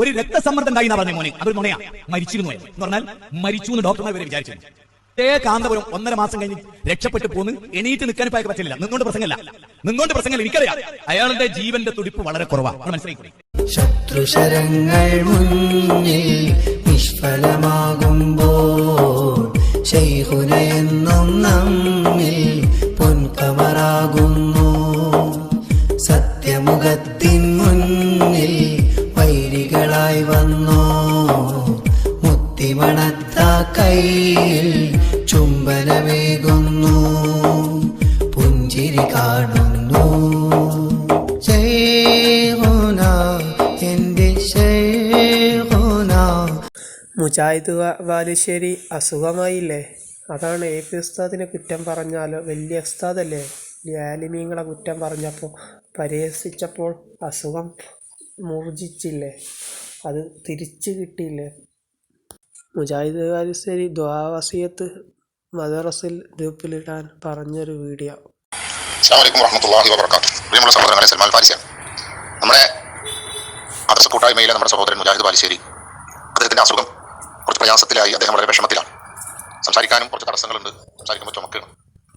ഒരു രക്തസമ്മർദ്ദം ഉണ്ടായി എന്നാ പറഞ്ഞ മോനെ, അതൊരു നുണയാ. മരിച്ചിരുന്നു എന്ന് പറഞ്ഞാൽ മരിച്ചു എന്ന് ഡോക്ടർമാർ വരെ വിചാരിച്ചു. കാന്തപുരം 1.5 മാസം കഴിഞ്ഞ് രക്ഷപ്പെട്ടു പോന്ന് എണീറ്റ് നിൽക്കാൻ ഇപ്പൊ പറ്റില്ല. നിന്നുകൊണ്ട് പ്രസംഗമല്ല എനിക്കറിയാം. അയാളുടെ ജീവന്റെ തുടിപ്പ് വളരെ കുറവാണ്, മനസ്സിലാക്കി. ശത്രുശരങ്ങൾ മുന്നിൽ നിഷ്ഫലമാകുമ്പോൾ ശൈഖുനെന്നും നമ്മിൽ പൊൻകമറാകുന്നു. സത്യമുഖത്തിൻ മുന്നിൽ വൈരികളായി വന്നോ, മുത്തിമണത്ത കയ്യിൽ ചുംബനമേകുന്നു, പുഞ്ചിരി കാണുന്നു. മുജാഹിദ് ബാലുശ്ശേരി അസുഖമായില്ലേ? അതാണ് എ പി ഉസ്താദിനെ കുറ്റം പറഞ്ഞാലോ? വലിയ ഉസ്താദല്ലേ? ആലിമീങ്ങളെ കുറ്റം പറഞ്ഞപ്പോൾ പരിഹസിച്ചപ്പോൾ അസുഖം മൂർജിച്ചില്ലേ? അത് തിരിച്ചു കിട്ടിയില്ലേ? മുജാഹിദ് ബാലുശ്ശേരി ദുആ വസിയത്ത് മദ്രസയിൽ ഗ്രൂപ്പിലിടാൻ പറഞ്ഞൊരു വീഡിയോ. അസ്സലാമു അലൈക്കും വറഹ്മത്തുള്ളാഹി വബറകാതുഹു. പ്രിയമുള്ള സഹോദരങ്ങളെ, സൽമാൻ ഫാരിസിയാണ്. നമ്മുടെ മദ്രസ കൂട്ടായ്മയിലെ നമ്മുടെ സഹോദരൻ മുജാഹിദ് ബാലുശ്ശേരി, അദ്ദേഹത്തിന്റെ അസുഖം കുറച്ച് പ്രയാസത്തിലായി. അദ്ദേഹം വളരെ വിഷമത്തിലാണ്. സംസാരിക്കാനും കുറച്ച് തടസ്സങ്ങളുണ്ട്. സംസാരിക്കുമ്പോൾ ചുമക്കാണ്.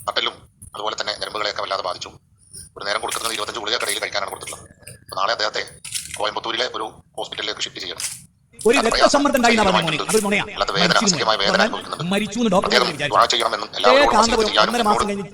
നട്ടെല്ലും അതുപോലെ തന്നെ ഞരമ്പുകളെയൊക്കെ വല്ലാതെ ബാധിച്ചു. ഒരു നേരം കൊടുക്കുന്നത് 25 ഗുളിക കടയിൽ കഴിക്കാനാണ് കൊടുത്തിട്ടുള്ളത്. അപ്പോൾ നാളെ അദ്ദേഹത്തെ കോയമ്പത്തൂരിലെ ഒരു ഹോസ്പിറ്റലിലേക്ക് ഷിഫ്റ്റ് ചെയ്യണം. ഒരു രക്തസമ്മർദ്ദം ഉണ്ടായി എന്നാ പറഞ്ഞ മോനെ, അതൊരു നുണയാ. വേദന, അസഹ്യമായ വേദന അനുഭവിക്കുന്നുണ്ട്. മരിച്ചു എന്ന് ഡോക്ടർമാർ വിചാരിച്ചു. ദുആ ചെയ്യണമെന്നും എല്ലാവരും കാന്തപുരം 1.5 മാസം കഴിഞ്ഞ്